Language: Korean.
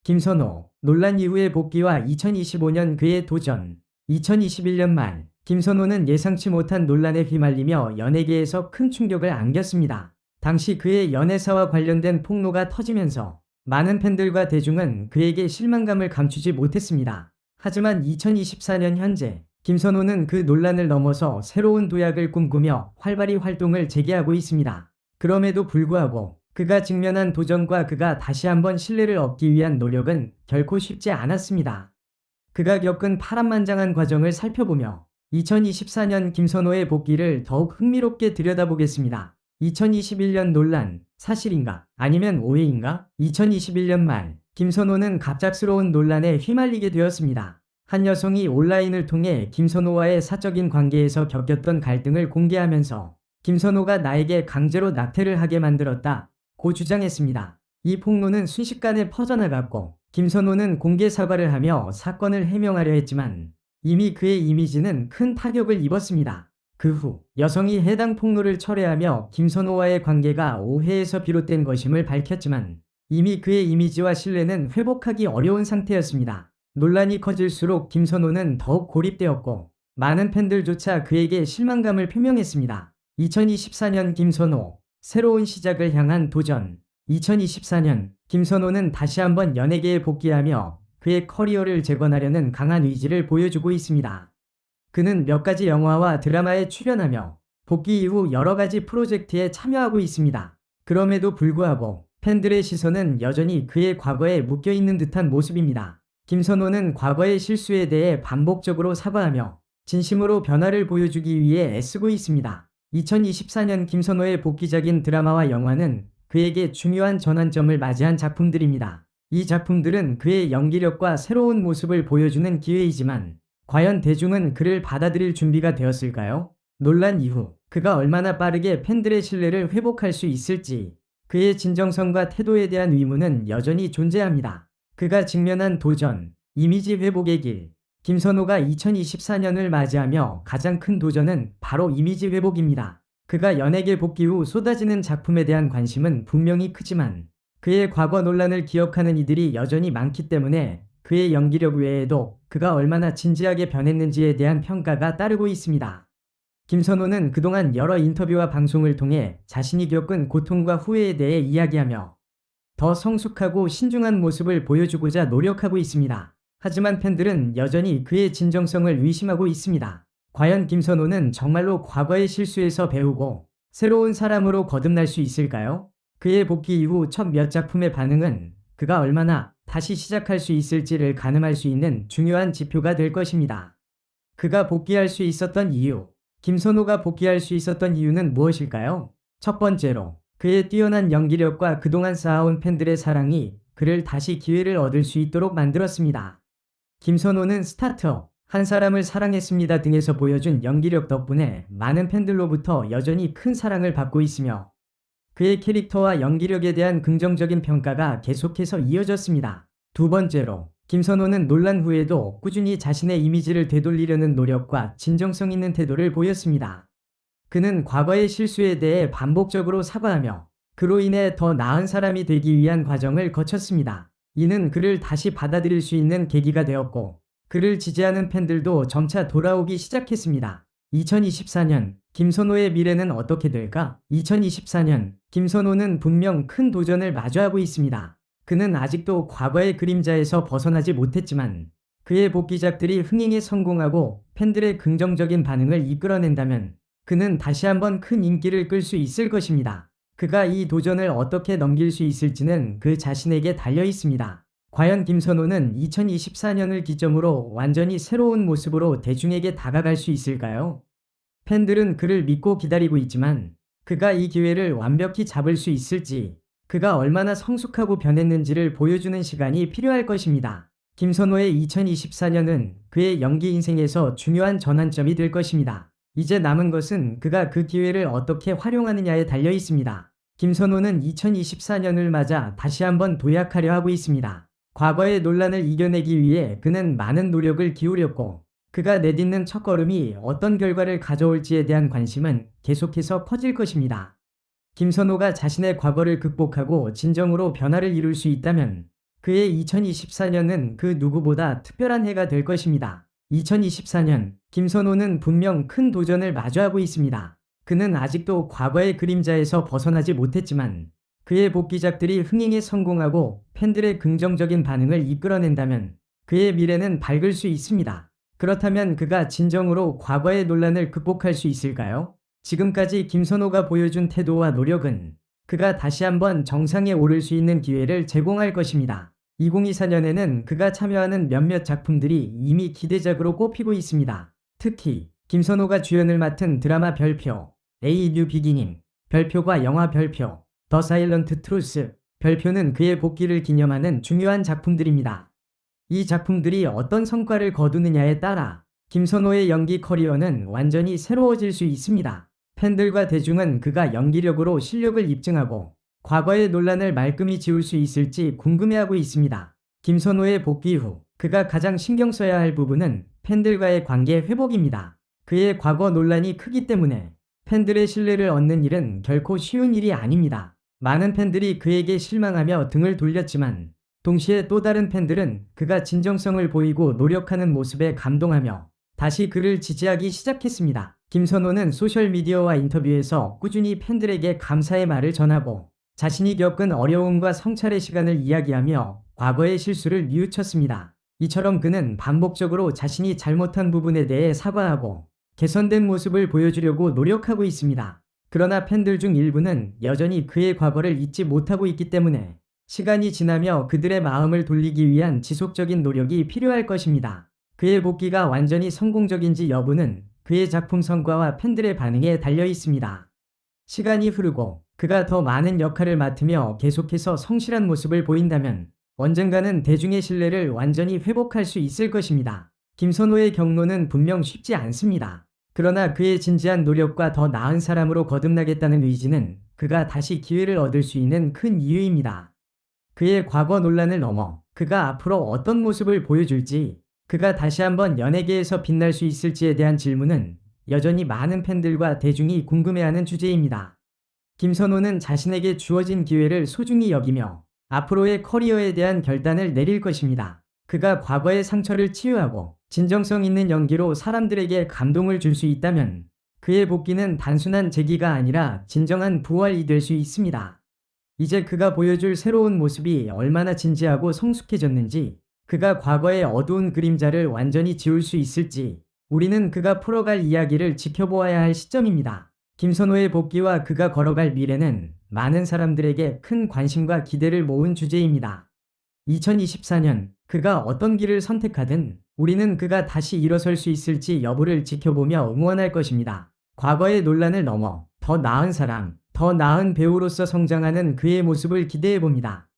김선호, 논란 이후의 복귀와 2025년 그의 도전. 2021년 말, 김선호는 예상치 못한 논란에 휘말리며 연예계에서 큰 충격을 안겼습니다. 당시 그의 연애사와 관련된 폭로가 터지면서 많은 팬들과 대중은 그에게 실망감을 감추지 못했습니다. 하지만 2024년 현재, 김선호는 그 논란을 넘어서 새로운 도약을 꿈꾸며 활발히 활동을 재개하고 있습니다. 그럼에도 불구하고 그가 직면한 도전과 그가 다시 한번 신뢰를 얻기 위한 노력은 결코 쉽지 않았습니다. 그가 겪은 파란만장한 과정을 살펴보며 2024년 김선호의 복귀를 더욱 흥미롭게 들여다보겠습니다. 2021년 논란, 사실인가? 아니면 오해인가? 2021년 말, 김선호는 갑작스러운 논란에 휘말리게 되었습니다. 한 여성이 온라인을 통해 김선호와의 사적인 관계에서 겪었던 갈등을 공개하면서 김선호가 나에게 강제로 낙태를 하게 만들었다 고 주장했습니다. 이 폭로는 순식간에 퍼져나갔고 김선호는 공개 사과를 하며 사건을 해명하려 했지만 이미 그의 이미지는 큰 타격을 입었습니다. 그 후 여성이 해당 폭로를 철회하며 김선호와의 관계가 오해에서 비롯된 것임을 밝혔지만 이미 그의 이미지와 신뢰는 회복하기 어려운 상태였습니다. 논란이 커질수록 김선호는 더욱 고립되었고 많은 팬들조차 그에게 실망감을 표명했습니다. 2024년 김선호, 새로운 시작을 향한 도전. 2024년, 김선호는 다시 한번 연예계에 복귀하며 그의 커리어를 재건하려는 강한 의지를 보여주고 있습니다. 그는 몇 가지 영화와 드라마에 출연하며 복귀 이후 여러 가지 프로젝트에 참여하고 있습니다. 그럼에도 불구하고 팬들의 시선은 여전히 그의 과거에 묶여있는 듯한 모습입니다. 김선호는 과거의 실수에 대해 반복적으로 사과하며 진심으로 변화를 보여주기 위해 애쓰고 있습니다. 2024년 김선호의 복귀작인 드라마와 영화는 그에게 중요한 전환점을 맞이한 작품들입니다. 이 작품들은 그의 연기력과 새로운 모습을 보여주는 기회이지만 과연 대중은 그를 받아들일 준비가 되었을까요? 논란 이후 그가 얼마나 빠르게 팬들의 신뢰를 회복할 수 있을지 그의 진정성과 태도에 대한 의문은 여전히 존재합니다. 그가 직면한 도전, 이미지 회복의 길. 김선호가 2024년을 맞이하며 가장 큰 도전은 바로 이미지 회복입니다. 그가 연예계 복귀 후 쏟아지는 작품에 대한 관심은 분명히 크지만 그의 과거 논란을 기억하는 이들이 여전히 많기 때문에 그의 연기력 외에도 그가 얼마나 진지하게 변했는지에 대한 평가가 따르고 있습니다. 김선호는 그동안 여러 인터뷰와 방송을 통해 자신이 겪은 고통과 후회에 대해 이야기하며 더 성숙하고 신중한 모습을 보여주고자 노력하고 있습니다. 하지만 팬들은 여전히 그의 진정성을 의심하고 있습니다. 과연 김선호는 정말로 과거의 실수에서 배우고 새로운 사람으로 거듭날 수 있을까요? 그의 복귀 이후 첫 몇 작품의 반응은 그가 얼마나 다시 시작할 수 있을지를 가늠할 수 있는 중요한 지표가 될 것입니다. 그가 복귀할 수 있었던 이유. 김선호가 복귀할 수 있었던 이유는 무엇일까요? 첫 번째로 그의 뛰어난 연기력과 그동안 쌓아온 팬들의 사랑이 그를 다시 기회를 얻을 수 있도록 만들었습니다. 김선호는 스타트업, 한 사람을 사랑했습니다 등에서 보여준 연기력 덕분에 많은 팬들로부터 여전히 큰 사랑을 받고 있으며 그의 캐릭터와 연기력에 대한 긍정적인 평가가 계속해서 이어졌습니다. 두 번째로, 김선호는 논란 후에도 꾸준히 자신의 이미지를 되돌리려는 노력과 진정성 있는 태도를 보였습니다. 그는 과거의 실수에 대해 반복적으로 사과하며 그로 인해 더 나은 사람이 되기 위한 과정을 거쳤습니다. 이는 그를 다시 받아들일 수 있는 계기가 되었고 그를 지지하는 팬들도 점차 돌아오기 시작했습니다. 2024년 김선호의 미래는 어떻게 될까? 2024년 김선호는 분명 큰 도전을 마주하고 있습니다. 그는 아직도 과거의 그림자에서 벗어나지 못했지만 그의 복귀작들이 흥행에 성공하고 팬들의 긍정적인 반응을 이끌어낸다면 그는 다시 한번 큰 인기를 끌 수 있을 것입니다. 그가 이 도전을 어떻게 넘길 수 있을지는 그 자신에게 달려 있습니다. 과연 김선호는 2024년을 기점으로 완전히 새로운 모습으로 대중에게 다가갈 수 있을까요? 팬들은 그를 믿고 기다리고 있지만 그가 이 기회를 완벽히 잡을 수 있을지, 그가 얼마나 성숙하고 변했는지를 보여주는 시간이 필요할 것입니다. 김선호의 2024년은 그의 연기 인생에서 중요한 전환점이 될 것입니다. 이제 남은 것은 그가 그 기회를 어떻게 활용하느냐에 달려 있습니다. 김선호는 2024년을 맞아 다시 한번 도약하려 하고 있습니다. 과거의 논란을 이겨내기 위해 그는 많은 노력을 기울였고 그가 내딛는 첫걸음이 어떤 결과를 가져올지에 대한 관심은 계속해서 커질 것입니다. 김선호가 자신의 과거를 극복하고 진정으로 변화를 이룰 수 있다면 그의 2024년은 그 누구보다 특별한 해가 될 것입니다. 2024년, 김선호는 분명 큰 도전을 마주하고 있습니다. 그는 아직도 과거의 그림자에서 벗어나지 못했지만 그의 복귀작들이 흥행에 성공하고 팬들의 긍정적인 반응을 이끌어낸다면 그의 미래는 밝을 수 있습니다. 그렇다면 그가 진정으로 과거의 논란을 극복할 수 있을까요? 지금까지 김선호가 보여준 태도와 노력은 그가 다시 한번 정상에 오를 수 있는 기회를 제공할 것입니다. 2024년에는 그가 참여하는 몇몇 작품들이 이미 기대작으로 꼽히고 있습니다. 특히 김선호가 주연을 맡은 드라마 별표, A New Beginning, 별표과 영화 별표, 더 사일런트 트루스, 별표는 그의 복귀를 기념하는 중요한 작품들입니다. 이 작품들이 어떤 성과를 거두느냐에 따라 김선호의 연기 커리어는 완전히 새로워질 수 있습니다. 팬들과 대중은 그가 연기력으로 실력을 입증하고 과거의 논란을 말끔히 지울 수 있을지 궁금해하고 있습니다. 김선호의 복귀 후 그가 가장 신경 써야 할 부분은 팬들과의 관계 회복입니다. 그의 과거 논란이 크기 때문에 팬들의 신뢰를 얻는 일은 결코 쉬운 일이 아닙니다. 많은 팬들이 그에게 실망하며 등을 돌렸지만 동시에 또 다른 팬들은 그가 진정성을 보이고 노력하는 모습에 감동하며 다시 그를 지지하기 시작했습니다. 김선호는 소셜미디어와 인터뷰에서 꾸준히 팬들에게 감사의 말을 전하고 자신이 겪은 어려움과 성찰의 시간을 이야기하며 과거의 실수를 뉘우쳤습니다. 이처럼 그는 반복적으로 자신이 잘못한 부분에 대해 사과하고 개선된 모습을 보여주려고 노력하고 있습니다. 그러나 팬들 중 일부는 여전히 그의 과거를 잊지 못하고 있기 때문에 시간이 지나며 그들의 마음을 돌리기 위한 지속적인 노력이 필요할 것입니다. 그의 복귀가 완전히 성공적인지 여부는 그의 작품 성과와 팬들의 반응에 달려 있습니다. 시간이 흐르고 그가 더 많은 역할을 맡으며 계속해서 성실한 모습을 보인다면 언젠가는 대중의 신뢰를 완전히 회복할 수 있을 것입니다. 김선호의 경로는 분명 쉽지 않습니다. 그러나 그의 진지한 노력과 더 나은 사람으로 거듭나겠다는 의지는 그가 다시 기회를 얻을 수 있는 큰 이유입니다. 그의 과거 논란을 넘어 그가 앞으로 어떤 모습을 보여줄지, 그가 다시 한번 연예계에서 빛날 수 있을지에 대한 질문은 여전히 많은 팬들과 대중이 궁금해하는 주제입니다. 김선호는 자신에게 주어진 기회를 소중히 여기며 앞으로의 커리어에 대한 결단을 내릴 것입니다. 그가 과거의 상처를 치유하고 진정성 있는 연기로 사람들에게 감동을 줄 수 있다면 그의 복귀는 단순한 재기가 아니라 진정한 부활이 될 수 있습니다. 이제 그가 보여줄 새로운 모습이 얼마나 진지하고 성숙해졌는지, 그가 과거의 어두운 그림자를 완전히 지울 수 있을지, 우리는 그가 풀어갈 이야기를 지켜보아야 할 시점입니다. 김선호의 복귀와 그가 걸어갈 미래는 많은 사람들에게 큰 관심과 기대를 모은 주제입니다. 2024년 그가 어떤 길을 선택하든 우리는 그가 다시 일어설 수 있을지 여부를 지켜보며 응원할 것입니다. 과거의 논란을 넘어 더 나은 사람, 더 나은 배우로서 성장하는 그의 모습을 기대해봅니다.